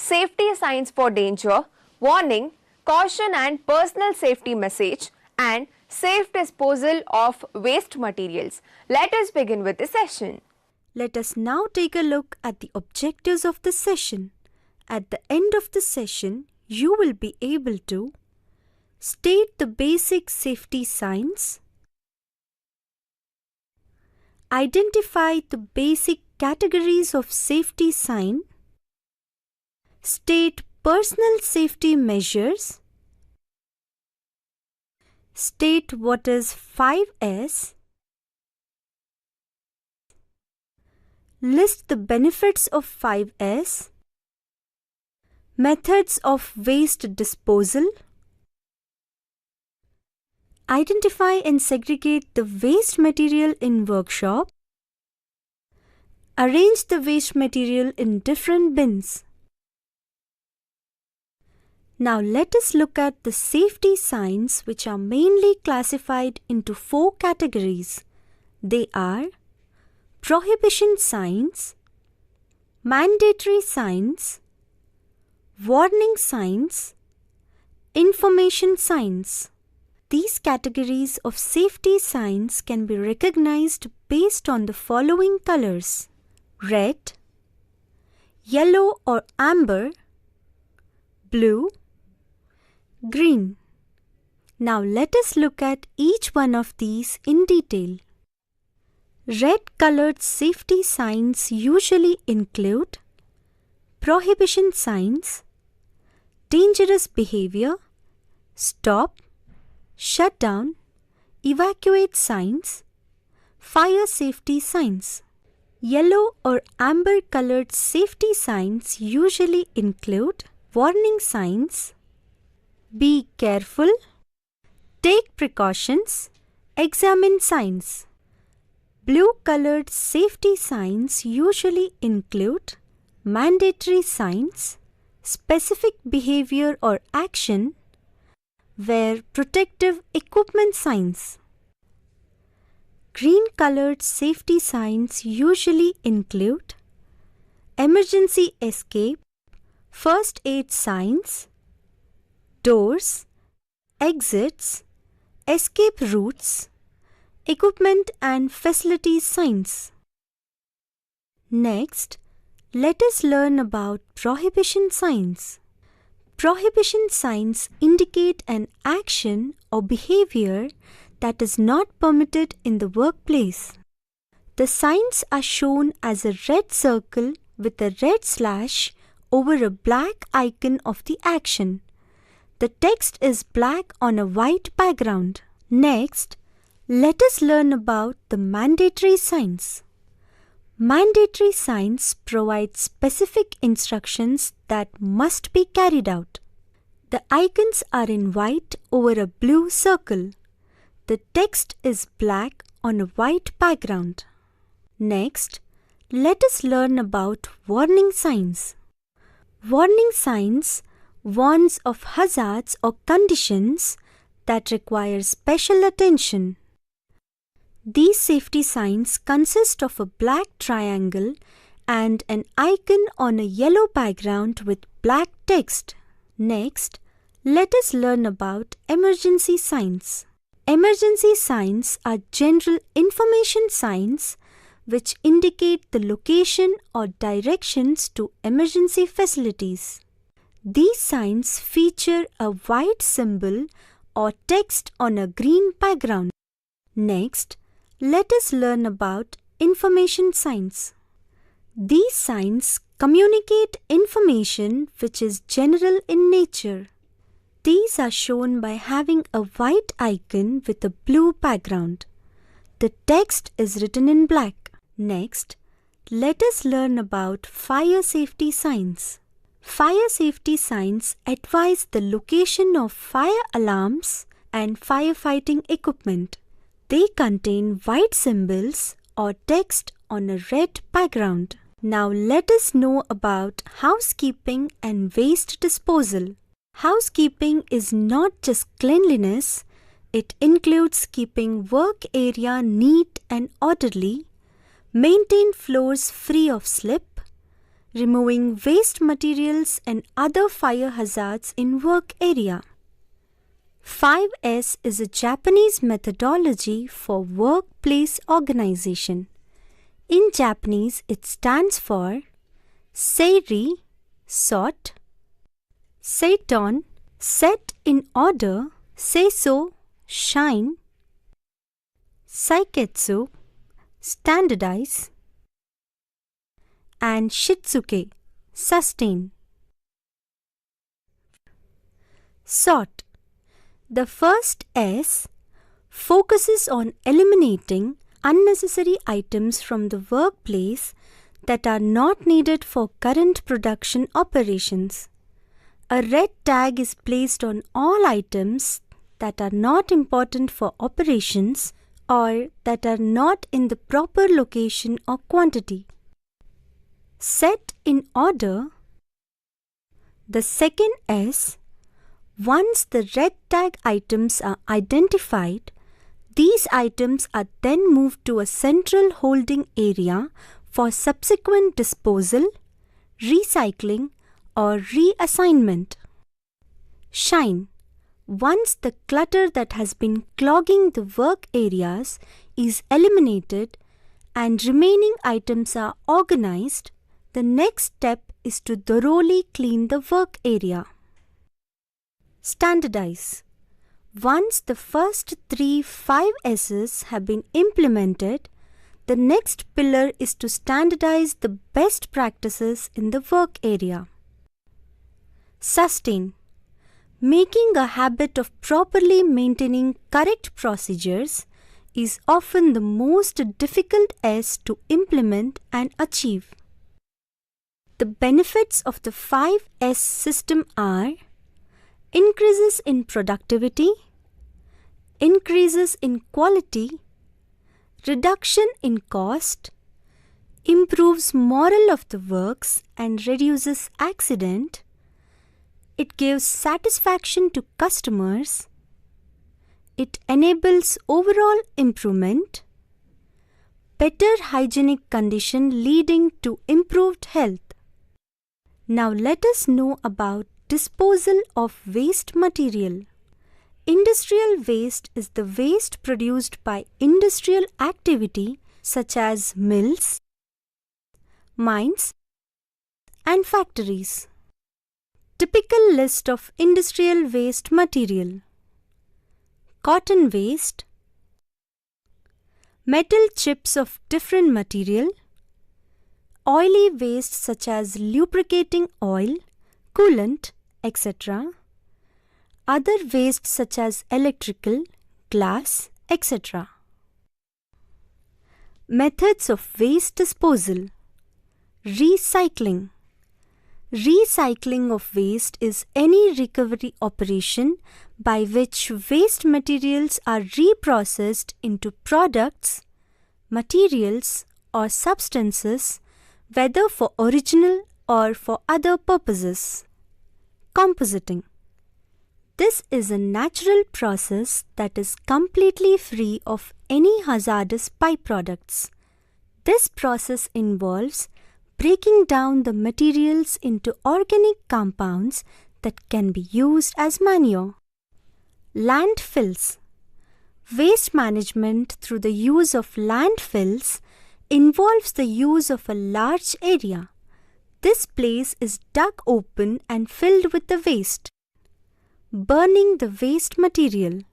safety signs for danger, warning, caution and personal safety message, and safe disposal of waste materials. Let us begin with the session. Let us now take a look at the objectives of the session. At the end of the session, you will be able to state the basic safety signs, identify the basic categories of safety sign, state personal safety measures, state what is 5S, list the benefits of 5S, methods of waste disposal, identify and segregate the waste material in workshop, arrange the waste material in different bins. Now let us look at the safety signs, which are mainly classified into 4 categories. They are prohibition signs, mandatory signs, warning signs, information signs. These categories of safety signs can be recognized based on the following colors: red, yellow or amber, blue, green. Now let us look at each one of these in detail. Red colored safety signs usually include prohibition signs, dangerous behavior, stop, shut down, evacuate signs, fire safety signs. Yellow or amber colored safety signs usually include warning signs, be careful, take precautions, examine signs. Blue colored safety signs usually include mandatory signs, specific behavior or action, wear protective equipment signs. Green colored safety signs usually include emergency escape, first aid signs, doors, exits, escape routes, equipment and facilities signs. Next, let us learn about prohibition signs. Prohibition signs indicate an action or behavior that is not permitted in the workplace. The signs are shown as a red circle with a red slash over a black icon of the action. The text is black on a white background. Next, let us learn about the mandatory signs. Mandatory signs provide specific instructions that must be carried out. The icons are in white over a blue circle. The text is black on a white background. Next, let us learn about warning signs. Warning signs warns of hazards or conditions that require special attention. These safety signs consist of a black triangle and an icon on a yellow background with black text. Next, let us learn about emergency signs. Emergency signs are general information signs which indicate the location or directions to emergency facilities. These signs feature a white symbol or text on a green background. Next, let us learn about information signs. These signs communicate information which is general in nature. These are shown by having a white icon with a blue background. The text is written in black. Next, let us learn about fire safety signs. Fire safety signs advise the location of fire alarms and firefighting equipment. They contain white symbols or text on a red background. Now let us know about housekeeping and waste disposal. Housekeeping is not just cleanliness, it includes keeping work area neat and orderly, maintain floors free of slip, removing waste materials and other fire hazards in work area. 5S is a Japanese methodology for workplace organization. In Japanese, it stands for Seiri, sort, Seiton, set in order, Seiso, shine, Saiketsu, standardize, and Shitsuke, sustain. Sort. The first S focuses on eliminating unnecessary items from the workplace that are not needed for current production operations. A red tag is placed on all items that are not important for operations or that are not in the proper location or quantity. Set in order. The second S. Once the red tag items are identified, these items are then moved to a central holding area for subsequent disposal, recycling, or reassignment. Shine. Once the clutter that has been clogging the work areas is eliminated and remaining items are organized, the next step is to thoroughly clean the work area. Standardize. Once the first 3 5S's have been implemented, the next pillar is to standardize the best practices in the work area. Sustain. Making a habit of properly maintaining correct procedures is often the most difficult S to implement and achieve. The benefits of the 5S system are increases in productivity, increases in quality, reduction in cost, improves morale of the works and reduces accident. It gives satisfaction to customers. It enables overall improvement, better hygienic condition leading to improved health. Now let us know about disposal of waste material. Industrial waste is the waste produced by industrial activity such as mills, mines, and factories. Typical list of industrial waste material: cotton waste, metal chips of different material, oily waste such as lubricating oil, coolant, etc., other waste such as electrical, glass, etc. Methods of waste disposal. Recycling. Recycling of waste is any recovery operation by which waste materials are reprocessed into products, materials, or substances, whether for original or for other purposes. Compositing. This is a natural process that is completely free of any hazardous byproducts. This process involves breaking down the materials into organic compounds that can be used as manure. Landfills. Waste management through the use of landfills involves the use of a large area. This place is dug open and filled with the waste. Burning the waste material.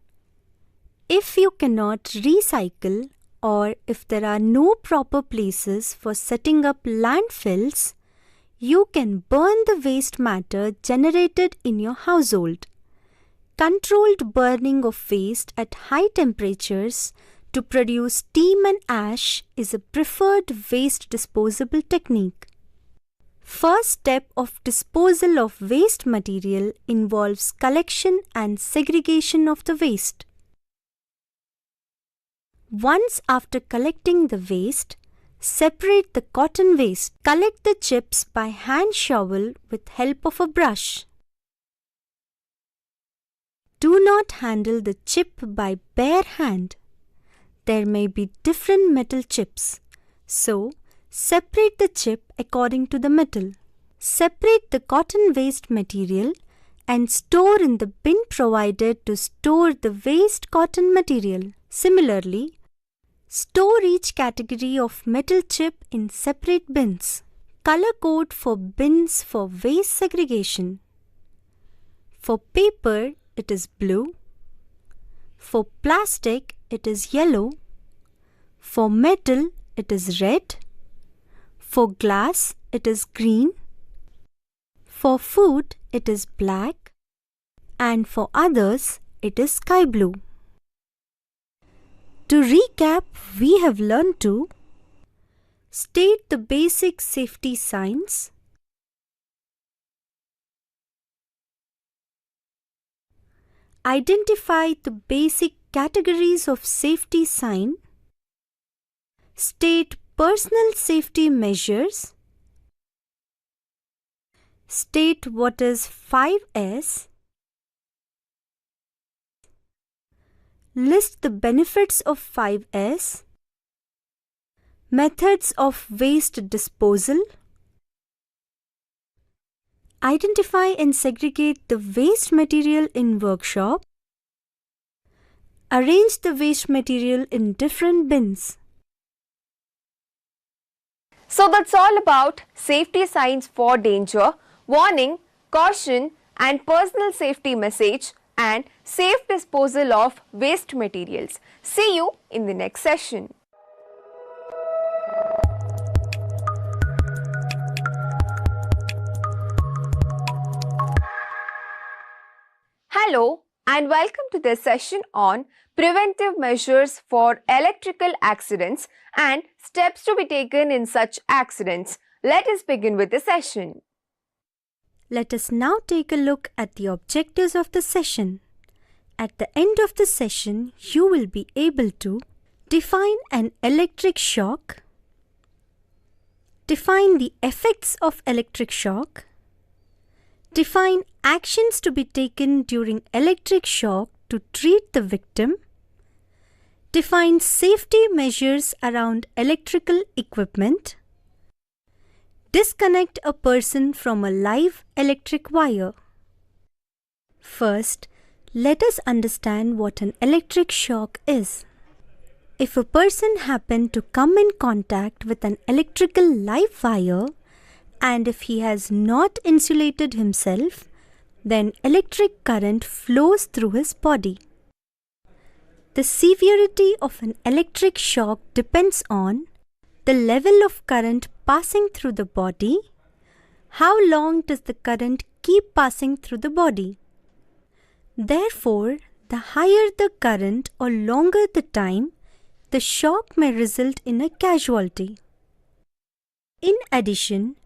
If you cannot recycle or if there are no proper places for setting up landfills, you can burn the waste matter generated in your household. Controlled burning of waste at high temperatures to produce steam and ash is a preferred waste disposal technique. First step of disposal of waste material involves collection and segregation of the waste. Once after collecting the waste, separate the cotton waste. Collect the chips by hand shovel with help of a brush. Do not handle the chip by bare hand. There may be different metal chips, so Separate the chip according to the metal. Separate the cotton waste material and store in the bin provided to store the waste cotton material. Similarly, store each category of metal chip in separate bins. Color code for bins for waste segregation. For paper, it is blue. For plastic, it is yellow. For metal, it is red. For glass, it is green. For food, it is black. And for others, it is sky blue. To recap, we have learned to state the basic safety signs, identify the basic categories of safety sign, state personal safety measures, state what is 5S, list the benefits of 5S, methods of waste disposal, identify and segregate the waste material in workshop, arrange the waste material in different bins. So that's all about safety signs for danger, warning, caution and personal safety message and safe disposal of waste materials. See you in the next session. Hello and welcome to this session on preventive measures for electrical accidents and steps to be taken in such accidents. Let us begin with the session. Let us now take a look at the objectives of the session. At the end of the session, you will be able to define an electric shock, define the effects of electric shock, define actions to be taken during electric shock to treat the victim, define safety measures around electrical equipment, disconnect a person from a live electric wire. First, let us understand what an electric shock is. If a person happened to come in contact with an electrical live wire, and if he has not insulated himself, then electric current flows through his body. The severity of an electric shock depends on the level of current passing through the body. How long does the current keep passing through the body? Therefore, the higher the current or longer the time, the shock may result in a casualty. In addition,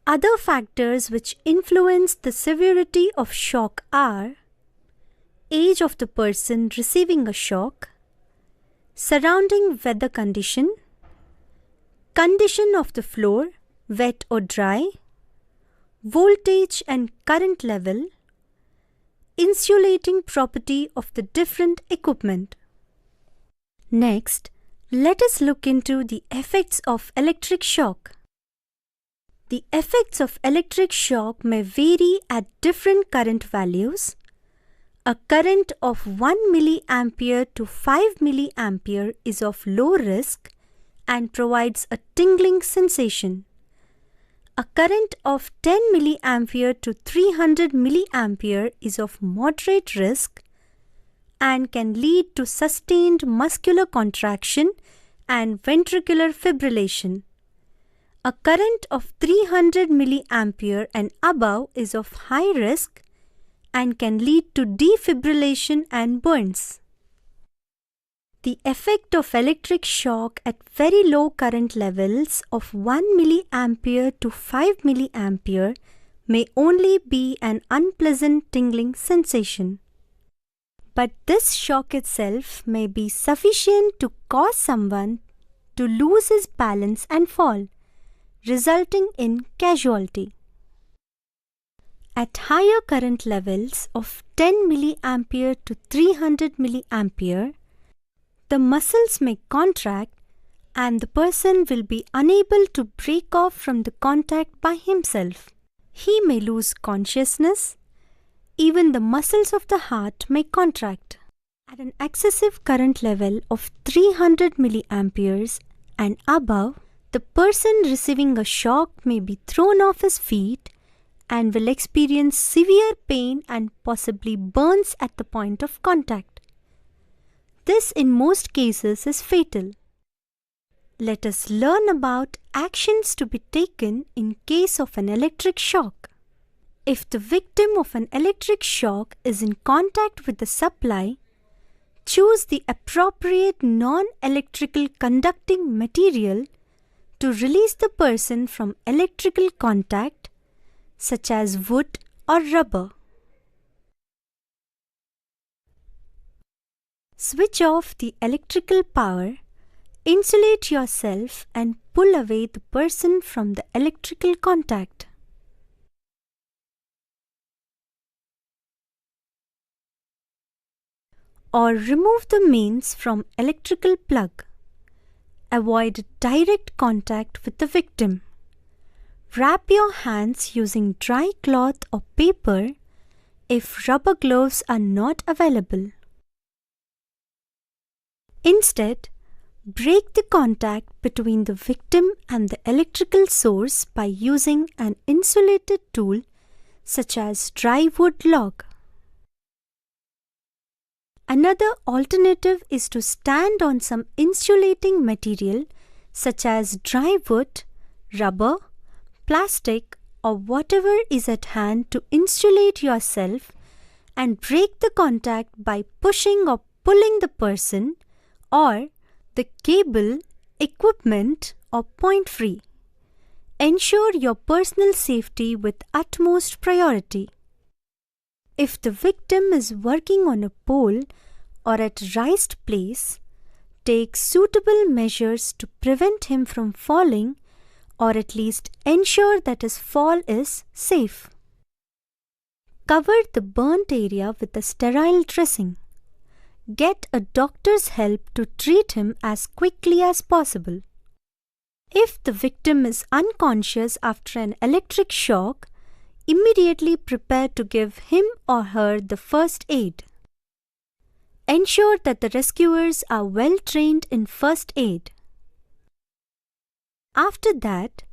other factors which influence the severity of shock are age of the person receiving a shock, surrounding weather condition of the floor, wet or dry, voltage and current level, insulating property of the different equipment. Next, let us look into the effects of electric shock. The effects of electric shock may vary at different current values. A current of 1 milliampere to 5 milliampere is of low risk and provides a tingling sensation. A current of 10 milliampere to 300 milliampere is of moderate risk and can lead to sustained muscular contraction and ventricular fibrillation. A current of 300 milliampere and above is of high risk and can lead to defibrillation and burns. The effect of electric shock at very low current levels of 1 milliampere to 5 milliampere may only be an unpleasant tingling sensation. But this shock itself may be sufficient to cause someone to lose his balance and fall, resulting in casualty. At higher current levels of 10 milliampere to 300 milliampere, the muscles may contract and the person will be unable to break off from the contact by himself. He may lose consciousness. Even the muscles of the heart may contract. At an excessive current level of 300 milliamperes and above, the person receiving a shock may be thrown off his feet and will experience severe pain and possibly burns at the point of contact. This in most cases is fatal. Let us learn about actions to be taken in case of an electric shock. If the victim of an electric shock is in contact with the supply, choose the appropriate non-electrical conducting material to release the person from electrical contact, such as wood or rubber. Switch off the electrical power, insulate yourself and pull away the person from the electrical contact. Or remove the mains from electrical plug. Avoid direct contact with the victim. Wrap your hands using dry cloth or paper if rubber gloves are not available. Instead, break the contact between the victim and the electrical source by using an insulated tool such as dry wood log. Another alternative is to stand on some insulating material such as dry wood, rubber, plastic or whatever is at hand to insulate yourself and break the contact by pushing or pulling the person or the cable, equipment or point free. Ensure your personal safety with utmost priority. If the victim is working on a pole or at a raised place, take suitable measures to prevent him from falling or at least ensure that his fall is safe. Cover the burnt area with a sterile dressing. Get a doctor's help to treat him as quickly as possible. If the victim is unconscious after an electric shock, immediately prepare to give him or her the first aid. Ensure that the rescuers are well trained in first aid. After that,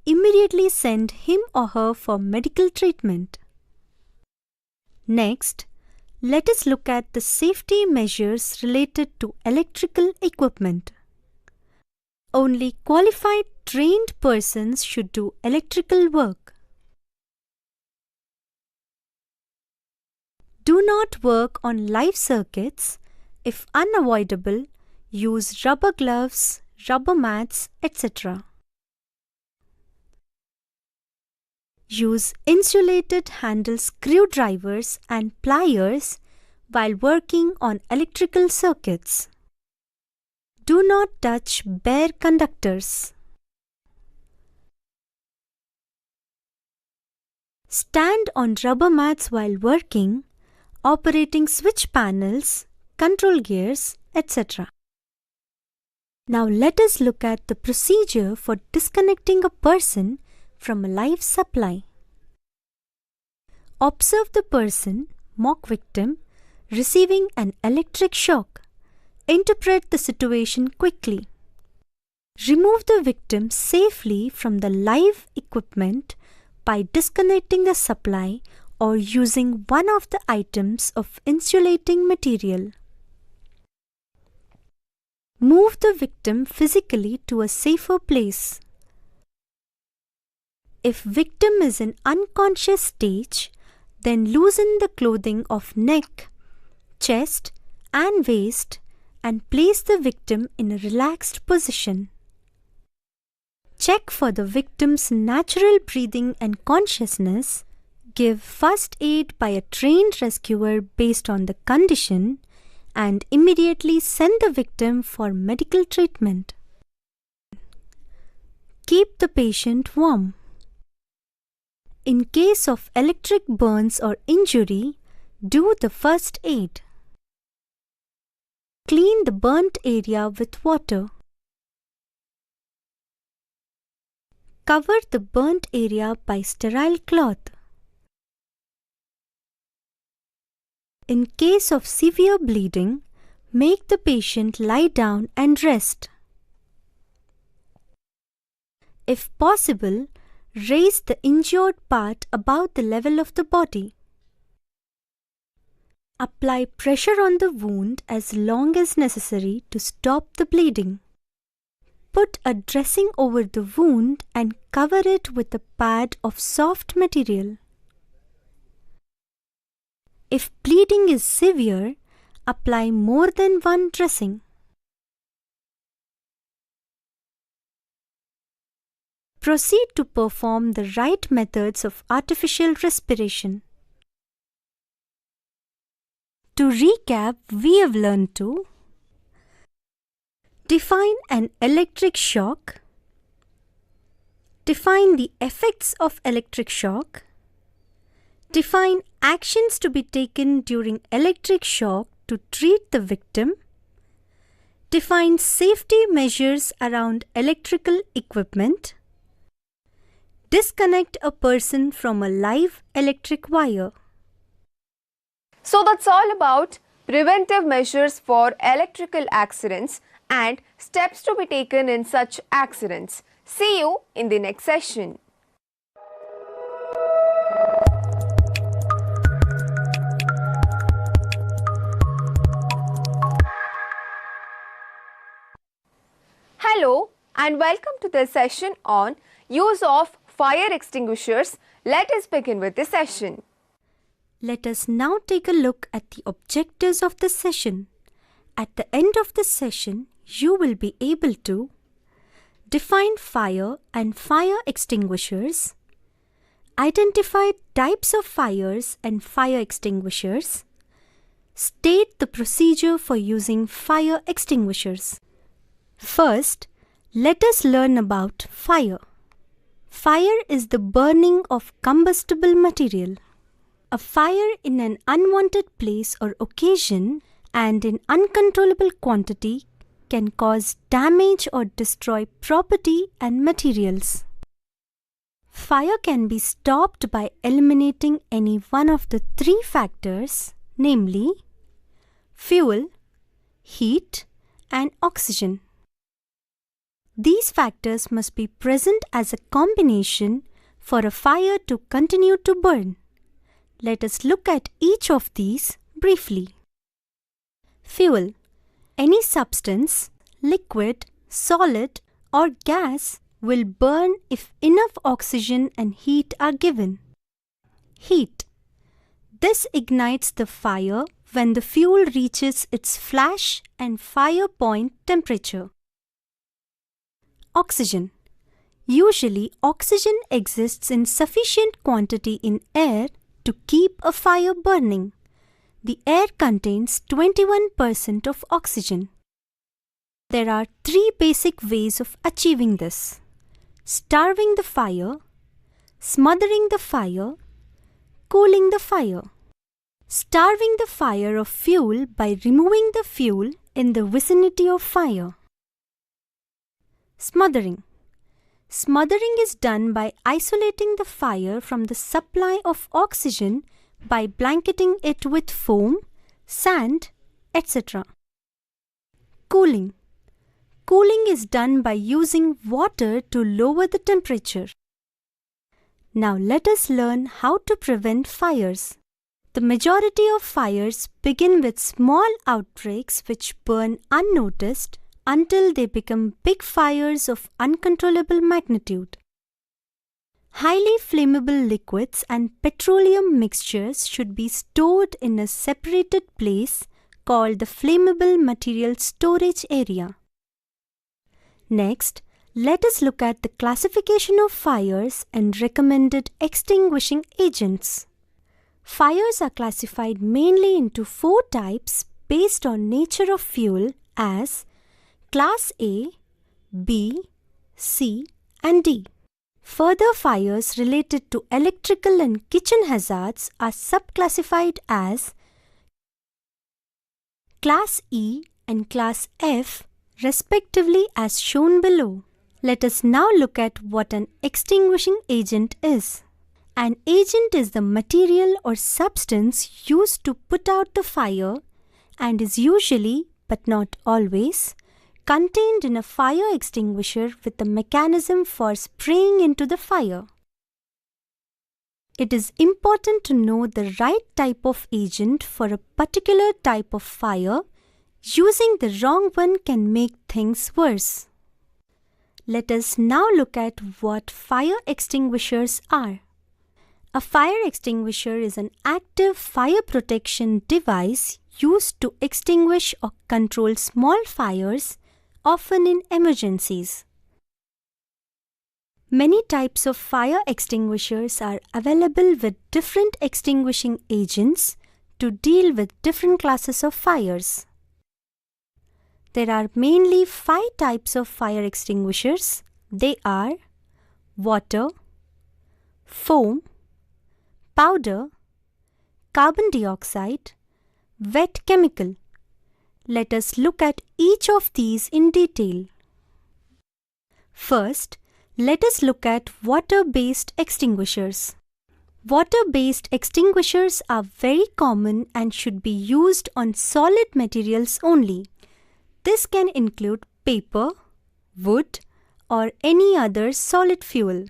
immediately send him or her for medical treatment. Next, let us look at the safety measures related to electrical equipment. Only qualified, trained persons should do electrical work. Do not work on live circuits. If unavoidable, use rubber gloves, rubber mats, etc. Use insulated handle screwdrivers and pliers while working on electrical circuits. Do not touch bare conductors. Stand on rubber mats while working, operating switch panels, control gears, etc. Now let us look at the procedure for disconnecting a person from a live supply. Observe the person, mock victim, receiving an electric shock. Interpret the situation quickly. Remove the victim safely from the live equipment by disconnecting the supply or using one of the items of insulating material. Move the victim physically to a safer place. If victim is in unconscious stage, then loosen the clothing of neck, chest and waist and place the victim in a relaxed position. Check for the victim's natural breathing and consciousness. Give first aid by a trained rescuer based on the condition and immediately send the victim for medical treatment. Keep the patient warm. In case of electric burns or injury, do the first aid. Clean the burnt area with water. Cover the burnt area by sterile cloth. In case of severe bleeding, make the patient lie down and rest. If possible, raise the injured part above the level of the body. Apply pressure on the wound as long as necessary to stop the bleeding. Put a dressing over the wound and cover it with a pad of soft material. If bleeding is severe, apply more than one dressing. Proceed to perform the right methods of artificial respiration. To recap, we have learned to define an electric shock, define the effects of electric shock, define actions to be taken during electric shock to treat the victim, define safety measures around electrical equipment, disconnect a person from a live electric wire. So that's all about preventive measures for electrical accidents and steps to be taken in such accidents. See you in the next session. Hello and welcome to the session on use of fire extinguishers. Let us begin with the session. Let us now take a look at the objectives of the session. At the end of the session, you will be able to define fire and fire extinguishers, identify types of fires and fire extinguishers, state the procedure for using fire extinguishers. First, let us learn about fire. Fire is the burning of combustible material. A fire in an unwanted place or occasion and in uncontrollable quantity can cause damage or destroy property and materials. Fire can be stopped by eliminating any one of the three factors, namely fuel, heat, and oxygen. These factors must be present as a combination for a fire to continue to burn. Let us look at each of these briefly. Fuel. Any substance, liquid, solid, or gas will burn if enough oxygen and heat are given. Heat. This ignites the fire when the fuel reaches its flash and fire point temperature. Oxygen. Usually, oxygen exists in sufficient quantity in air to keep a fire burning. The air contains 21% of oxygen. There are three basic ways of achieving this: starving the fire, smothering the fire, cooling the fire. Starving the fire of fuel by removing the fuel in the vicinity of fire. Smothering. Smothering is done by isolating the fire from the supply of oxygen by blanketing it with foam, sand, etc. Cooling. Cooling is done by using water to lower the temperature. Now let us learn how to prevent fires. The majority of fires begin with small outbreaks which burn unnoticed until they become big fires of uncontrollable magnitude. Highly flammable liquids and petroleum mixtures should be stored in a separated place called the flammable material storage area. Next, let us look at the classification of fires and recommended extinguishing agents. Fires are classified mainly into 4 types based on nature of fuel as Class A, B, C, and D. Further fires related to electrical and kitchen hazards are subclassified as Class E and Class F respectively as shown below. Let us now look at what an extinguishing agent is. An agent is the material or substance used to put out the fire and is usually, but not always, contained in a fire extinguisher with a mechanism for spraying into the fire. It is important to know the right type of agent for a particular type of fire. Using the wrong one can make things worse. Let us now look at what fire extinguishers are. A fire extinguisher is an active fire protection device used to extinguish or control small fires, often in emergencies. Many types of fire extinguishers are available with different extinguishing agents to deal with different classes of fires. There are mainly 5 types of fire extinguishers. They are water, foam, powder, carbon dioxide, wet chemical. Let us look at each of these in detail. First, let us look at water-based extinguishers. Water-based extinguishers are very common and should be used on solid materials only. This can include paper, wood, or any other solid fuel.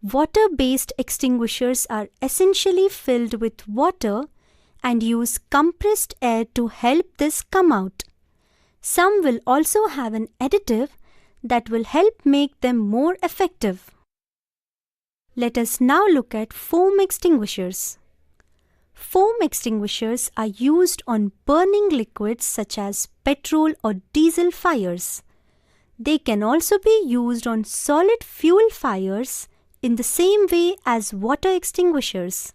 Water-based extinguishers are essentially filled with water and use compressed air to help this come out. Some will also have an additive that will help make them more effective. Let us now look at foam extinguishers. Foam extinguishers are used on burning liquids such as petrol or diesel fires. They can also be used on solid fuel fires in the same way as water extinguishers.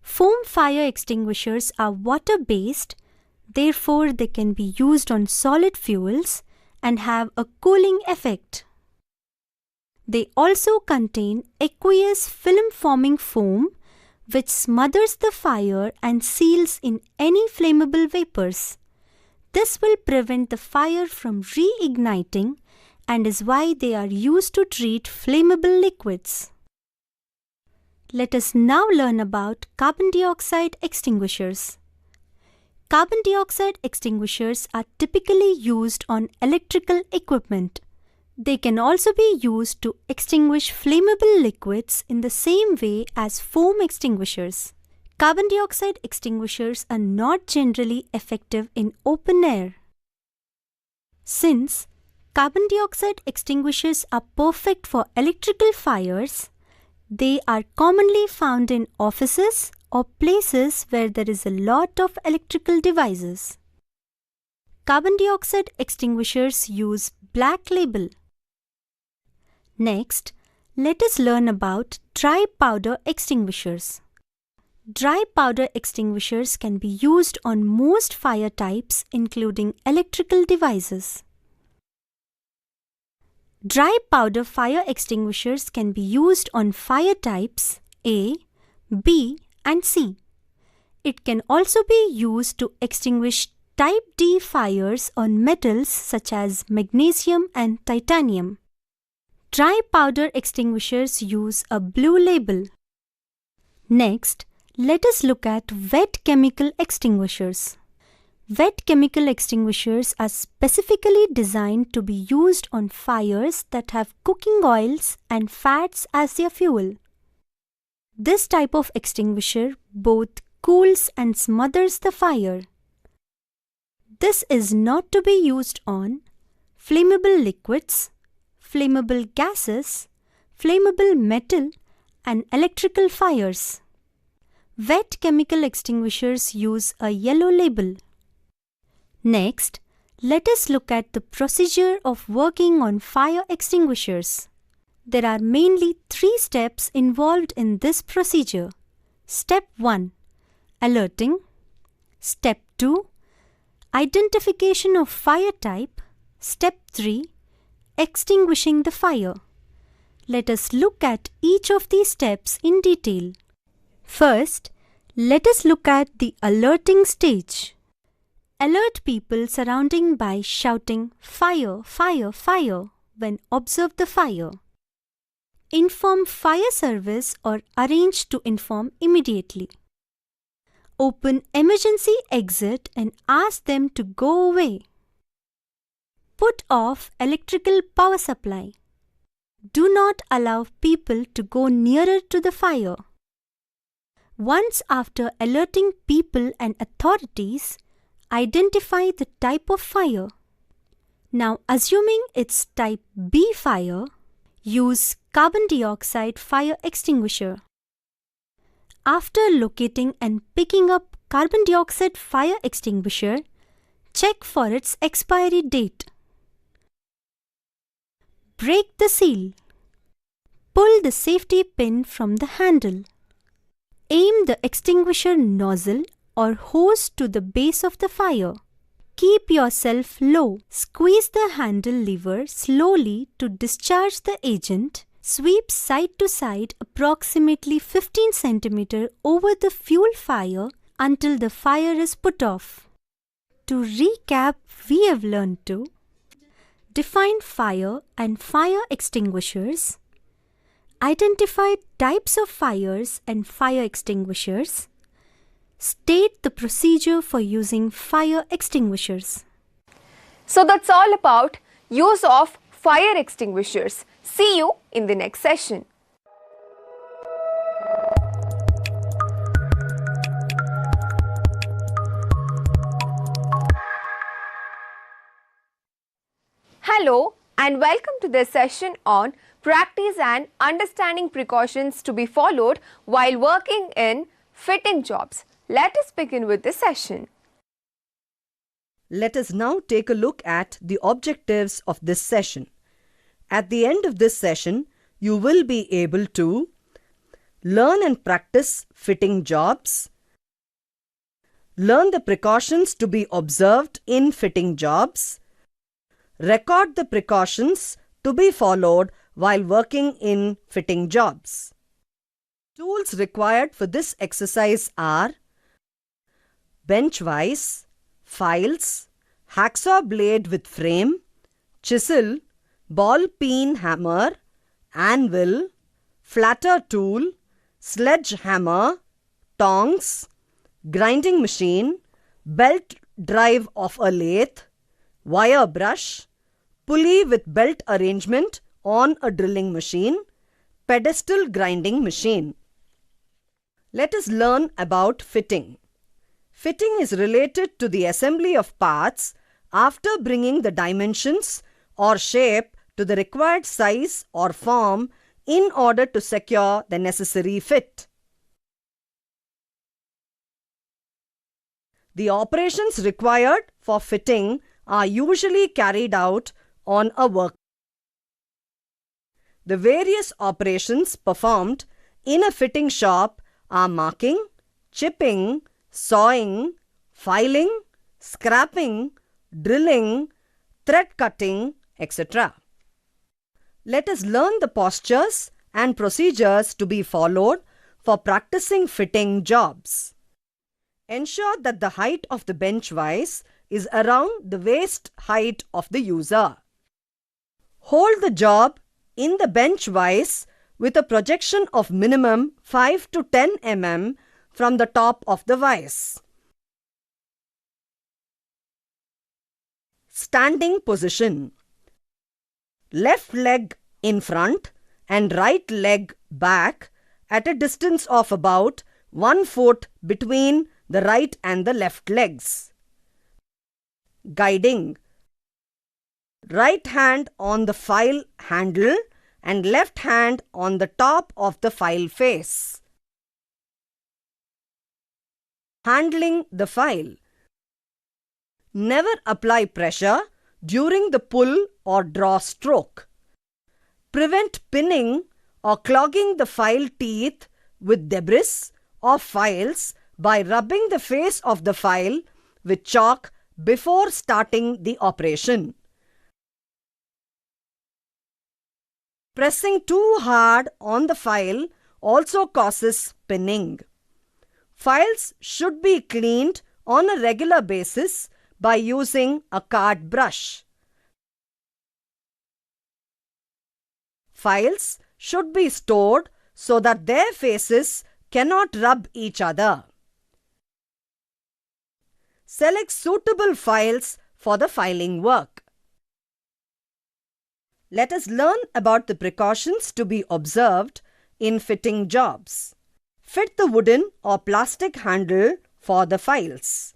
Foam fire extinguishers are water-based, therefore they can be used on solid fuels and have a cooling effect. They also contain aqueous film-forming foam which smothers the fire and seals in any flammable vapors. This will prevent the fire from reigniting and is why they are used to treat flammable liquids. Let us now learn about carbon dioxide extinguishers. Carbon dioxide extinguishers are typically used on electrical equipment. They can also be used to extinguish flammable liquids in the same way as foam extinguishers. Carbon dioxide extinguishers are not generally effective in open air. Since carbon dioxide extinguishers are perfect for electrical fires, they are commonly found in offices or places where there is a lot of electrical devices. Carbon dioxide extinguishers use black label. Next, let us learn about dry powder extinguishers. Dry powder extinguishers can be used on most fire types, including electrical devices. Dry powder fire extinguishers can be used on fire types A, B, and C. It can also be used to extinguish type D fires on metals such as magnesium and titanium. Dry powder extinguishers use a blue label. Next, let us look at wet chemical extinguishers. Wet chemical extinguishers are specifically designed to be used on fires that have cooking oils and fats as their fuel. This type of extinguisher both cools and smothers the fire. This is not to be used on flammable liquids, flammable gases, flammable metal, and electrical fires. Wet chemical extinguishers use a yellow label. Next, let us look at the procedure of working on fire extinguishers. There are mainly 3 steps involved in this procedure. Step 1. Alerting. Step 2. Identification of fire type. Step 3. Extinguishing the fire. Let us look at each of these steps in detail. First, let us look at the alerting stage. Alert people surrounding by shouting fire, fire, fire when observe the fire. Inform fire service or arrange to inform immediately. Open emergency exit and ask them to go away. Put off electrical power supply. Do not allow people to go nearer to the fire. Once after alerting people and authorities, identify the type of fire. Now, assuming it's type B fire, use carbon dioxide fire extinguisher. After locating and picking up carbon dioxide fire extinguisher, check for its expiry date. Break the seal. Pull the safety pin from the handle. Aim the extinguisher nozzle or hose to the base of the fire. Keep yourself low. Squeeze the handle lever slowly to discharge the agent. Sweep side to side approximately 15 cm over the fuel fire until the fire is put off. To recap, we have learned to define fire and fire extinguishers, identify types of fires and fire extinguishers, state the procedure for using fire extinguishers. So that's all about use of fire extinguishers. See you in the next session. Hello and welcome to this session on practice and understanding precautions to be followed while working in fitting jobs. Let us begin with this session. Let us now take a look at the objectives of this session. At the end of this session, you will be able to learn and practice fitting jobs, learn the precautions to be observed in fitting jobs, record the precautions to be followed while working in fitting jobs. Tools required for this exercise are bench vise, files, hacksaw blade with frame, chisel, ball peen hammer, anvil, flatter tool, sledgehammer, tongs, grinding machine, belt drive of a lathe, wire brush, pulley with belt arrangement on a drilling machine, pedestal grinding machine. Let us learn about fitting. Fitting is related to the assembly of parts after bringing the dimensions or shape to the required size or form in order to secure the necessary fit. The operations required for fitting are usually carried out on a work. The various operations performed in a fitting shop are marking, chipping, sawing, filing, scraping, drilling, thread cutting, etc. Let us learn the postures and procedures to be followed for practicing fitting jobs. Ensure that the height of the bench vise is around the waist height of the user. Hold the job in the bench vise with a projection of minimum 5 to 10 mm from the top of the vise. Standing position. Left leg in front and right leg back at a distance of about 1 foot between the right and the left legs. Guiding. Right hand on the file handle and left hand on the top of the file face. Handling the file. Never apply pressure during the pull or draw stroke. Prevent pinning or clogging the file teeth with debris or files by rubbing the face of the file with chalk before starting the operation. Pressing too hard on the file also causes pinning. Files should be cleaned on a regular basis by using a card brush. Files should be stored so that their faces cannot rub each other. Select suitable files for the filing work. Let us learn about the precautions to be observed in fitting jobs. Fit the wooden or plastic handle for the files.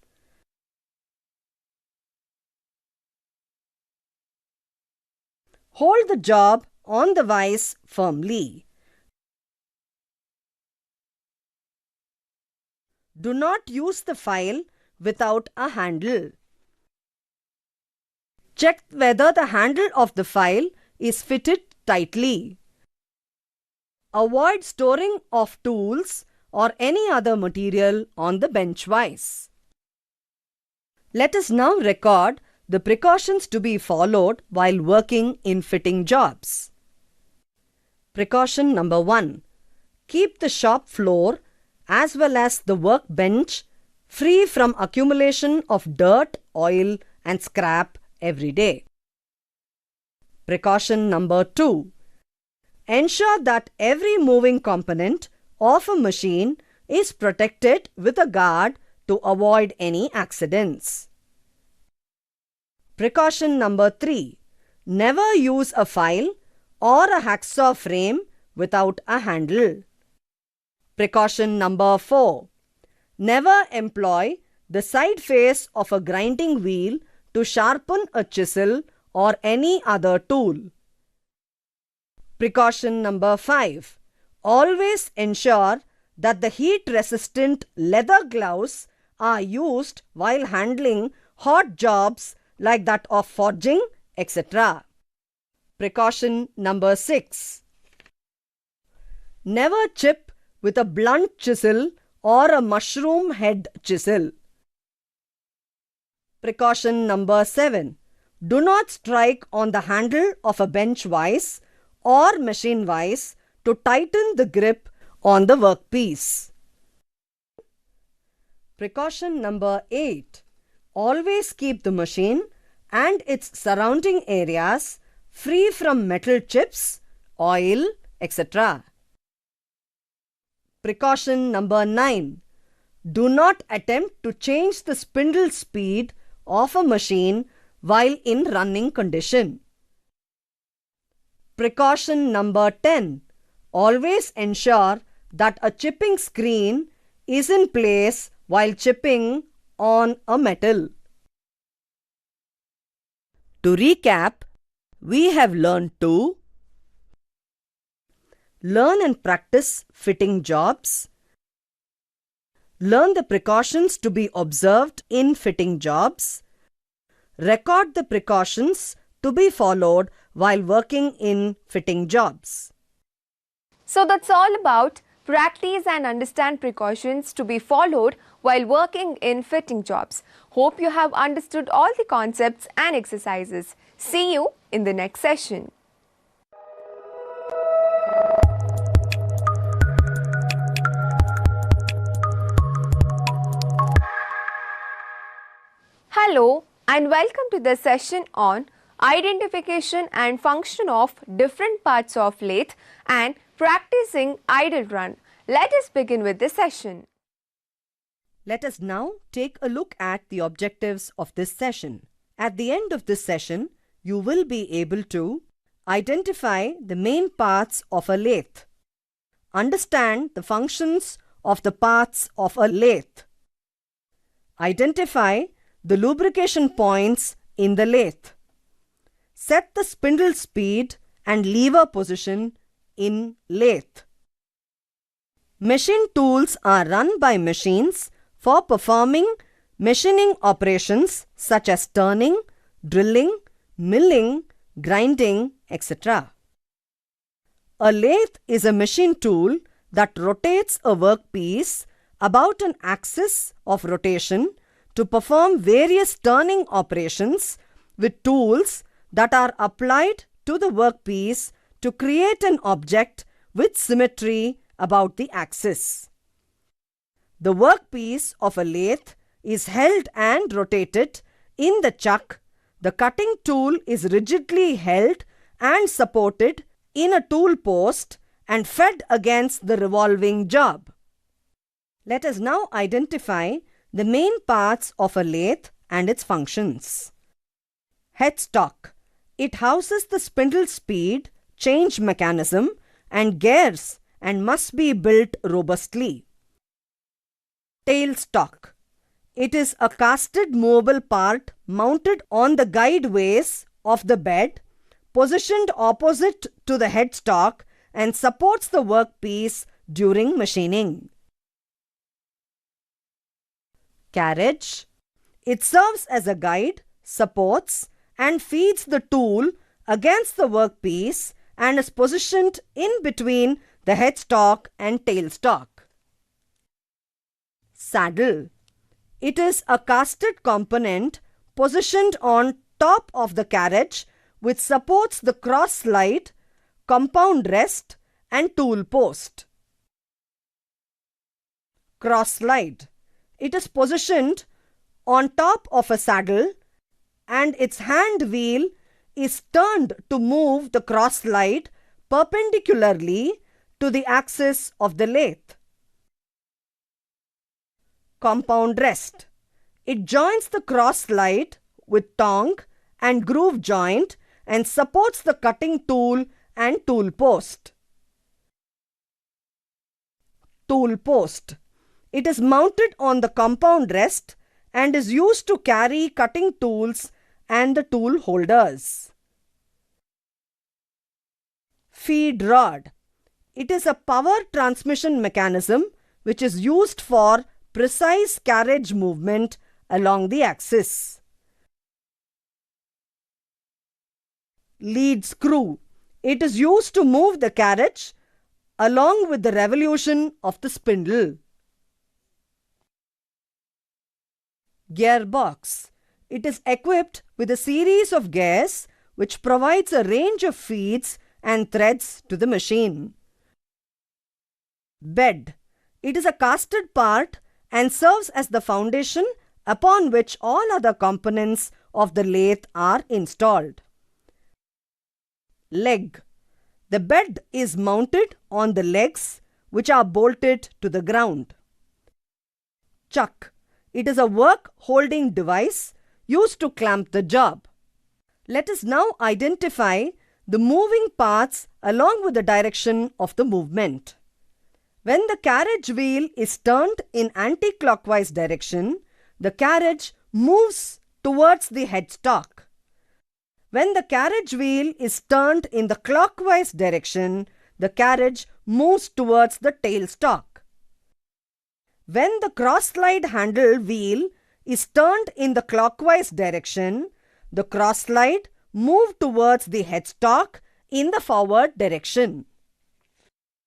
Hold the job on the vise firmly. Do not use the file without a handle. Check whether the handle of the file is fitted tightly. Avoid storing of tools or any other material on the bench vise. Let us now record the precautions to be followed while working in fitting jobs. Precaution number 1. Keep the shop floor as well as the workbench free from accumulation of dirt, oil and scrap every day. Precaution number 2. Ensure that every moving component of a machine is protected with a guard to avoid any accidents. Precaution number 3. Never use a file or a hacksaw frame without a handle. Precaution number 4. Never employ the side face of a grinding wheel to sharpen a chisel or any other tool. Precaution number 5. Always ensure that the heat-resistant leather gloves are used while handling hot jobs like that of forging, etc. Precaution number 6. Never chip with a blunt chisel or a mushroom head chisel. Precaution number 7. Do not strike on the handle of a bench vise or machine vise to tighten the grip on the workpiece. Precaution number 8. Always keep the machine and its surrounding areas free from metal chips, oil, etc. Precaution number 9. Do not attempt to change the spindle speed of a machine while in running condition. Precaution number 10. Always ensure that a chipping screen is in place while chipping on a metal. To recap, we have learned to learn and practice fitting jobs, learn the precautions to be observed in fitting jobs, record the precautions to be followed while working in fitting jobs. So that's all about practice and understand precautions to be followed while working in fitting jobs. Hope you have understood all the concepts and exercises. See you in the next session. Hello and welcome to the session on identification and function of different parts of lathe and practicing idle run. Let us begin with the session. Let us now take a look at the objectives of this session. At the end of this session, you will be able to identify the main parts of a lathe, understand the functions of the parts of a lathe, identify the lubrication points in the lathe, set the spindle speed and lever position in lathe. Machine tools are run by machines for performing machining operations such as turning, drilling, milling, grinding, etc. A lathe is a machine tool that rotates a workpiece about an axis of rotation to perform various turning operations with tools that are applied to the workpiece to create an object with symmetry about the axis. The workpiece of a lathe is held and rotated In the chuck, the cutting tool is rigidly held and supported in a tool post and fed against the revolving job. Let us now identify the main parts of a lathe and its functions. Headstock. It houses the spindle speed, change mechanism, and gears and must be built robustly. Tailstock. It is a casted movable part mounted on the guideways of the bed, positioned opposite to the headstock and supports the workpiece during machining. Carriage. It serves as a guide, supports and feeds the tool against the workpiece and is positioned in between the headstock and tailstock. Saddle. It is a casted component positioned on top of the carriage which supports the cross slide, compound rest and tool post. Cross slide. It is positioned on top of a saddle and its hand wheel is turned to move the cross slide perpendicularly to the axis of the lathe. Compound rest. It joins the cross slide with tongue and groove joint and supports the cutting tool and tool post. Tool post. It is mounted on the compound rest and is used to carry cutting tools and the tool holders. Feed rod. It is a power transmission mechanism which is used for precise carriage movement along the axis. Lead screw. It is used to move the carriage along with the revolution of the spindle. Gearbox. It is equipped with a series of gears which provides a range of feeds and threads to the machine. Bed. It is a casted part and serves as the foundation upon which all other components of the lathe are installed. Leg. The bed is mounted on the legs which are bolted to the ground. Chuck. It is a work holding device used to clamp the job. Let us now identify the moving parts along with the direction of the movement. When the carriage wheel is turned in anti-clockwise direction, the carriage moves towards the headstock. When the carriage wheel is turned in the clockwise direction, the carriage moves towards the tailstock. When the cross-slide handle wheel is turned in the clockwise direction, the cross-slide moves towards the headstock in the forward direction.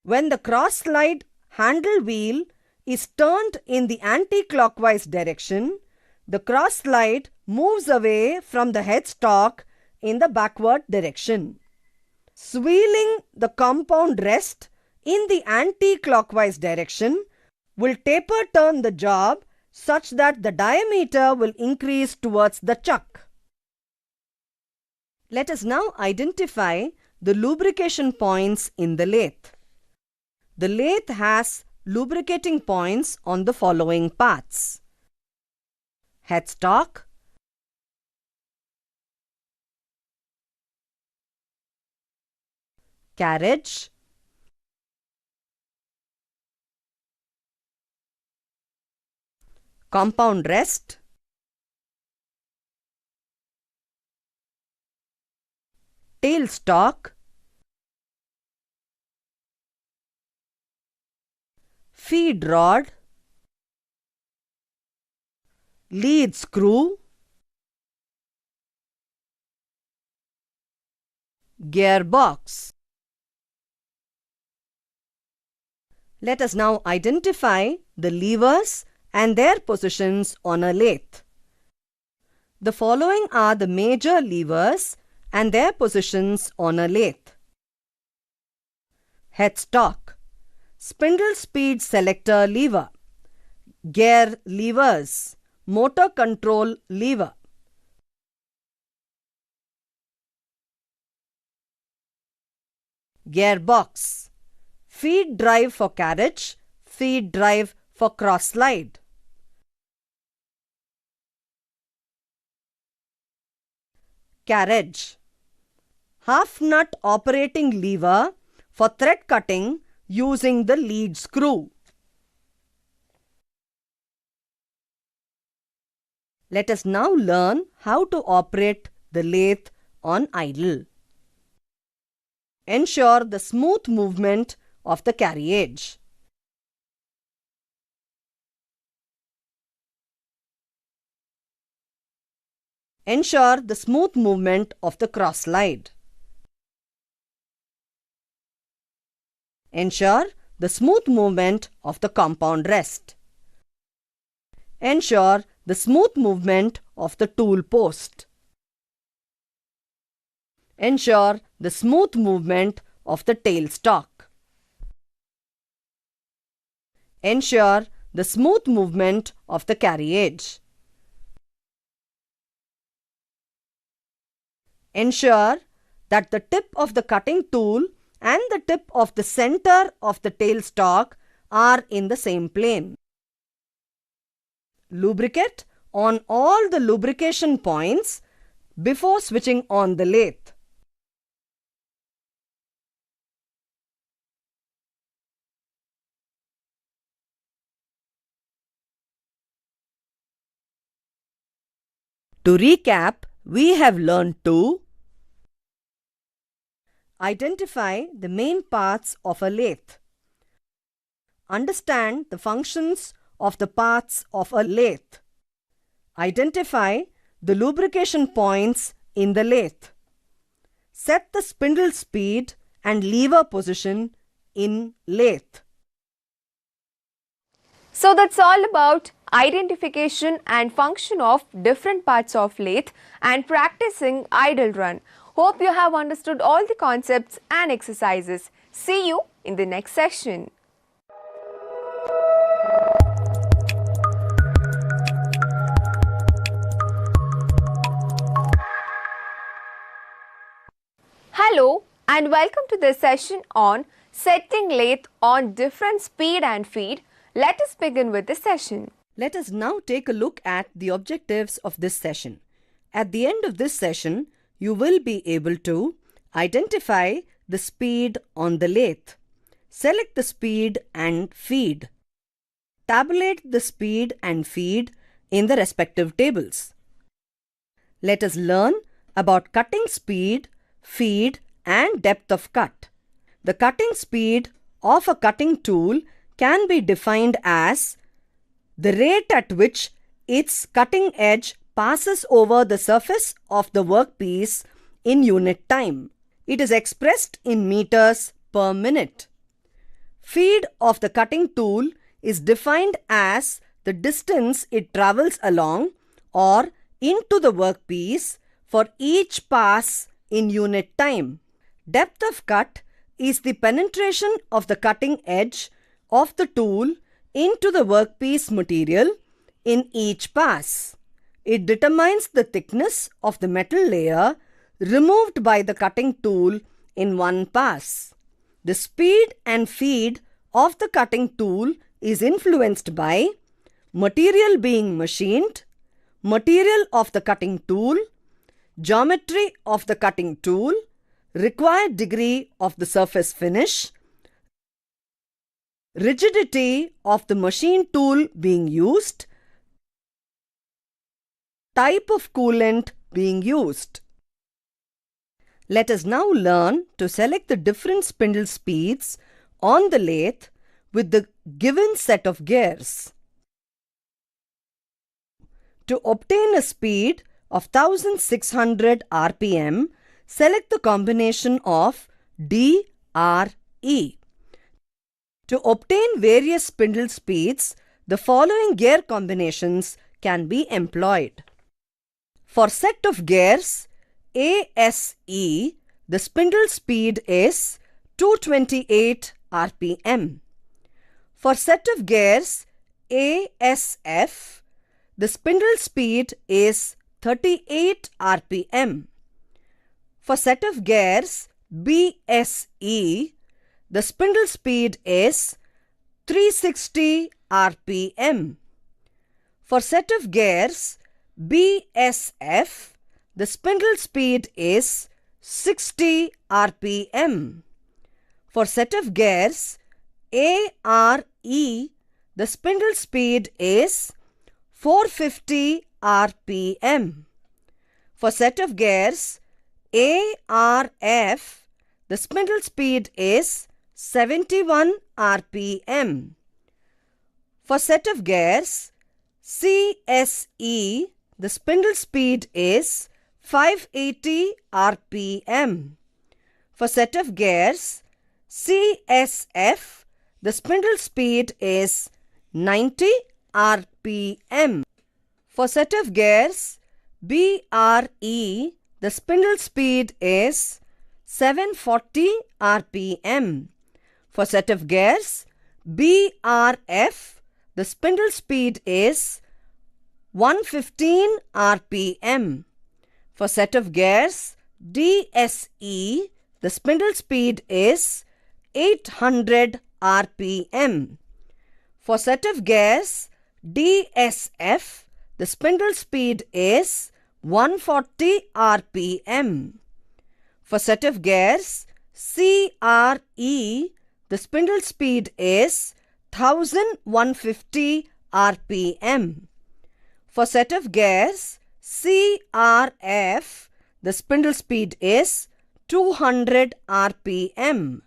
When the cross-slide handle wheel is turned in the anti-clockwise direction, the cross-slide moves away from the headstock in the backward direction. Swelling the compound rest in the anti-clockwise direction will taper turn the job such that the diameter will increase towards the chuck. Let us now identify the lubrication points in the lathe. The lathe has lubricating points on the following parts: headstock, carriage, compound rest, tailstock, feed rod, lead screw, gearbox. Let us now identify the levers and their positions on a lathe. The following are the major levers and their positions on a lathe. Headstock, spindle speed selector lever, gear levers, motor control lever, gearbox. Feed drive for carriage, feed drive for cross slide. Carriage. Half nut operating lever for thread cutting using the lead screw. Let us now learn how to operate the lathe on idle. Ensure the smooth movement of the carriage. Ensure the smooth movement of the cross slide. Ensure the smooth movement of the compound rest. Ensure the smooth movement of the tool post. Ensure the smooth movement of the tailstock. Ensure the smooth movement of the carriage. Ensure that the tip of the cutting tool and the tip of the center of the tailstock are in the same plane. Lubricate on all the lubrication points before switching on the lathe. To recap, we have learned to identify the main parts of a lathe, understand the functions of the parts of a lathe, identify the lubrication points in the lathe, set the spindle speed and lever position in lathe. So that's all about identification and function of different parts of lathe and practicing idle run. Hope you have understood all the concepts and exercises. See you in the next session. Hello and welcome to this session on setting lathe on different speed and feed. Let us begin with the session. Let us now take a look at the objectives of this session. At the end of this session, you will be able to identify the speed on the lathe, select the speed and feed, tabulate the speed and feed in the respective tables. Let us learn about cutting speed, feed and depth of cut. The cutting speed of a cutting tool can be defined as the rate at which its cutting edge passes over the surface of the workpiece in unit time. It is expressed in meters per minute. Feed of the cutting tool is defined as the distance it travels along or into the workpiece for each pass in unit time. Depth of cut is the penetration of the cutting edge of the tool into the workpiece material in each pass. It determines the thickness of the metal layer removed by the cutting tool in one pass. The speed and feed of the cutting tool is influenced by material being machined, material of the cutting tool, geometry of the cutting tool, required degree of the surface finish, rigidity of the machine tool being used, type of coolant being used. Let us now learn to select the different spindle speeds on the lathe with the given set of gears. To obtain a speed of 1600 rpm, select the combination of D, R, E. To obtain various spindle speeds, the following gear combinations can be employed. For set of gears ASE, the spindle speed is 228 rpm. For set of gears ASF, the spindle speed is 38 rpm. For set of gears BSE, the spindle speed is 360 RPM. For set of gears BSF, the spindle speed is 60 RPM. For set of gears ARE, the spindle speed is 450 RPM. For set of gears ARF, the spindle speed is 71 RPM. For set of gears CSE, the spindle speed is 580 RPM. For set of gears CSF, the spindle speed is 90 RPM. For set of gears BRE, the spindle speed is 740 RPM. For set of gears BRF, the spindle speed is 115 RPM. For set of gears DSE, the spindle speed is 800 RPM. For set of gears DSF, the spindle speed is 140 RPM. For set of gears CRE, the spindle speed is 1150 RPM. For set of gears CRF, the spindle speed is 200 RPM.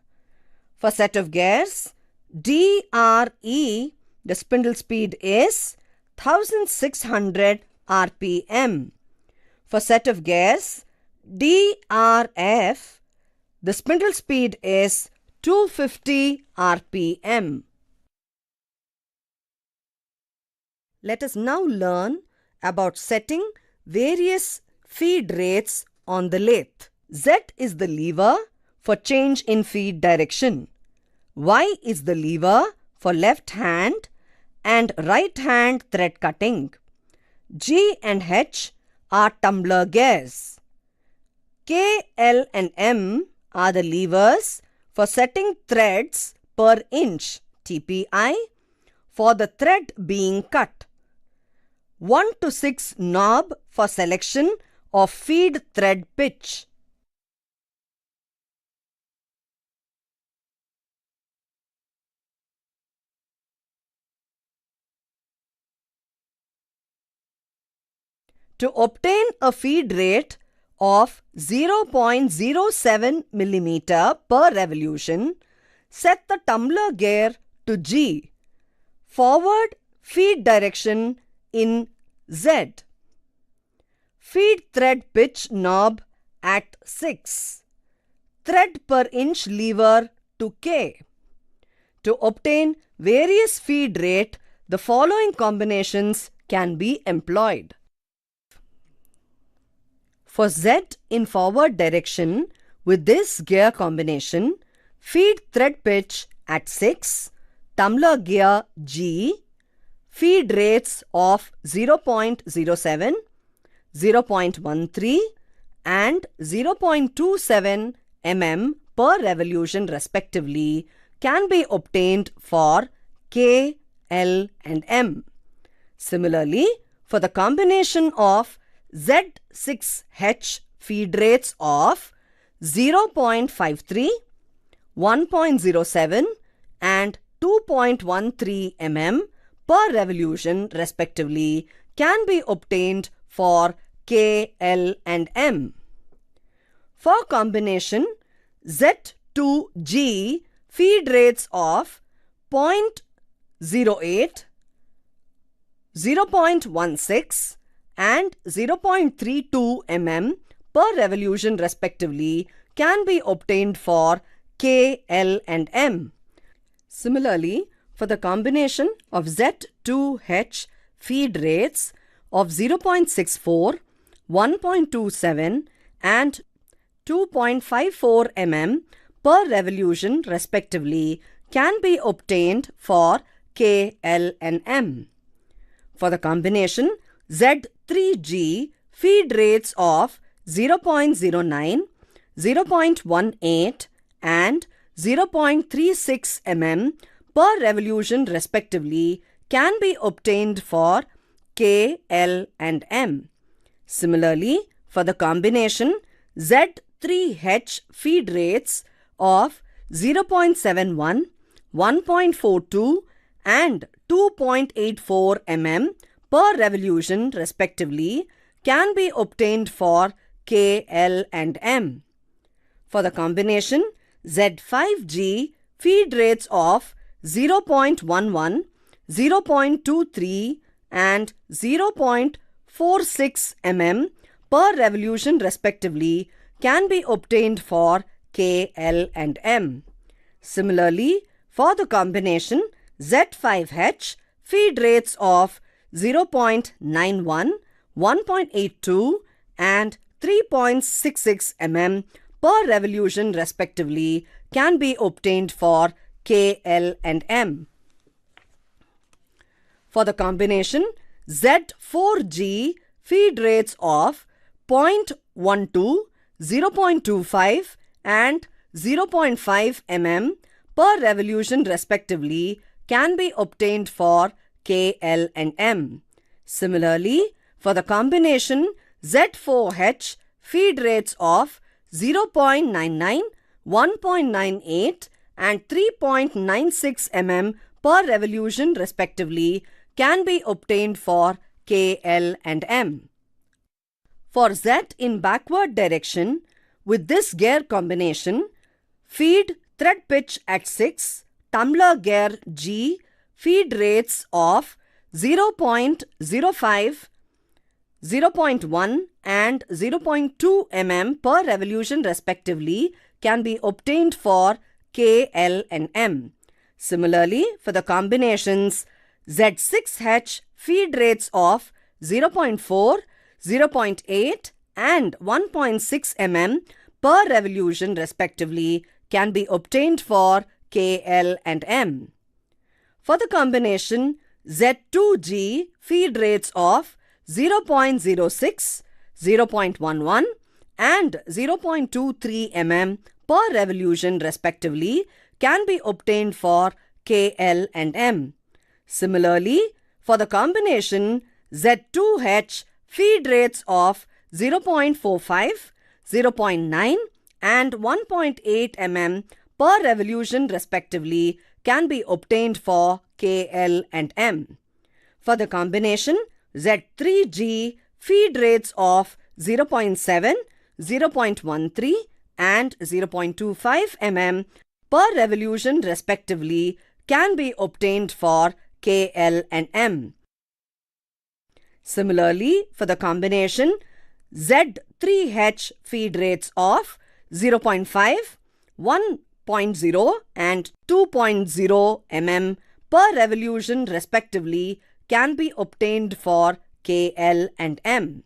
For set of gears DRE, the spindle speed is 1600 RPM. For set of gears DRF, the spindle speed is 250 RPM. Let us now learn about setting various feed rates on the lathe. Z is the lever for change in feed direction. Y is the lever for left hand and right hand thread cutting. G and H are tumbler gears. K, L and M are the levers for setting threads per inch (TPI) for the thread being cut. 1 to 6 knob for selection of feed thread pitch. To obtain a feed rate of 0.07 mm per revolution, set the tumbler gear to G. Forward feed direction in Z. Feed thread pitch knob at 6. Thread per inch lever to K. To obtain various feed rate, the following combinations can be employed. For Z in forward direction, with this gear combination, feed thread pitch at 6, tumbler gear G, feed rates of 0.07, 0.13 and 0.27 mm per revolution respectively can be obtained for K, L and M. Similarly, for the combination of Z6H feed rates of 0.53, 1.07 and 2.13 mm per revolution respectively can be obtained for K, L and M. For combination Z2G feed rates of 0.08, 0.16 and 0.32 mm per revolution respectively can be obtained for K, L and M. Similarly, for the combination of Z2H feed rates of 0.64, 1.27 and 2.54 mm per revolution respectively can be obtained for K, L and M. For the combination Z3G feed rates of 0.09, 0.18 and 0.36 mm per revolution respectively can be obtained for K, L and M. Similarly, for the combination Z3H feed rates of 0.71, 1.42 and 2.84 mm per revolution respectively can be obtained for K, L and M. For the combination Z5G feed rates of 0.11, 0.23 and 0.46 mm per revolution respectively can be obtained for K, L and M. Similarly, for the combination Z5H feed rates of 0.91, 1.82 and 3.66 mm per revolution respectively can be obtained for K, L and M. For the combination Z4G feed rates of 0.12, 0.25 and 0.5 mm per revolution respectively can be obtained for K, L and M. Similarly, for the combination Z4H feed rates of 0.99, 1.98 and 3.96 mm per revolution respectively can be obtained for K, L and M. For Z in backward direction, with this gear combination, feed thread pitch at 6, tumbler gear G, feed rates of 0.05, 0.1 and 0.2 mm per revolution respectively can be obtained for K, L and M. Similarly, for the combinations Z6H feed rates of 0.4, 0.8 and 1.6 mm per revolution respectively can be obtained for K, L and M. For the combination Z2G feed rates of 0.06, 0.11 and 0.23 mm per revolution respectively can be obtained for K, L and M. Similarly, for the combination Z2H feed rates of 0.45, 0.9 and 1.8 mm per revolution respectively can be obtained for K, L and M. For the combination Z3G feed rates of 0.7, 0.13 and 0.25 mm per revolution respectively can be obtained for K, L and M. Similarly, for the combination Z3H feed rates of 0.5, 1.0 and 2.0 mm per revolution respectively can be obtained for K, L and M.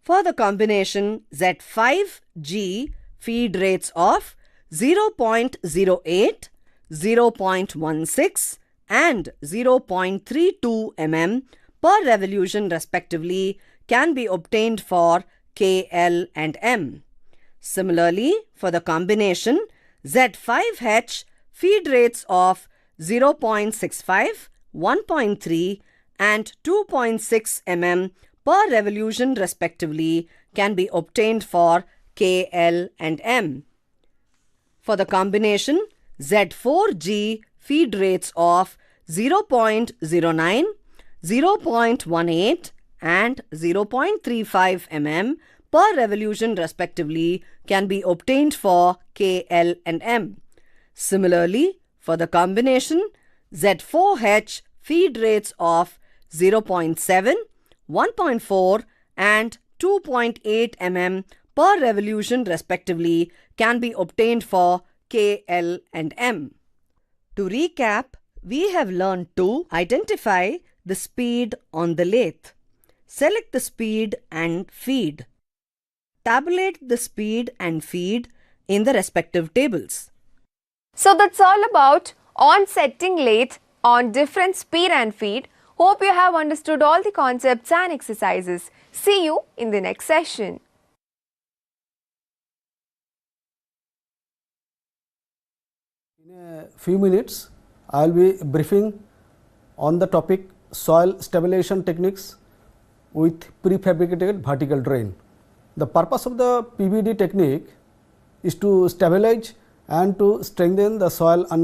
For the combination Z5G feed rates of 0.08, 0.16 and 0.32 mm per revolution respectively can be obtained for K, L and M. Similarly, for the combination Z5H feed rates of 0.65, 1.3 and 2.6 mm per revolution respectively can be obtained for K, L and M. For the combination Z4G feed rates of 0.09, 0.18 and 0.35 mm per revolution respectively can be obtained for K, L and M. Similarly, for the combination Z4H feed rates of 0.7, 1.4 and 2.8 mm per revolution respectively can be obtained for K, L and M. To recap, we have learned to identify the speed on the lathe, select the speed and feed, tabulate the speed and feed in the respective tables. So that's all about on-setting lathe on different speed and feed. Hope you have understood all the concepts and exercises. See you in the next session. Few minutes I will be briefing on the topic soil stabilization techniques with prefabricated vertical drain. The purpose of the PVD technique is to stabilize and to strengthen the soil under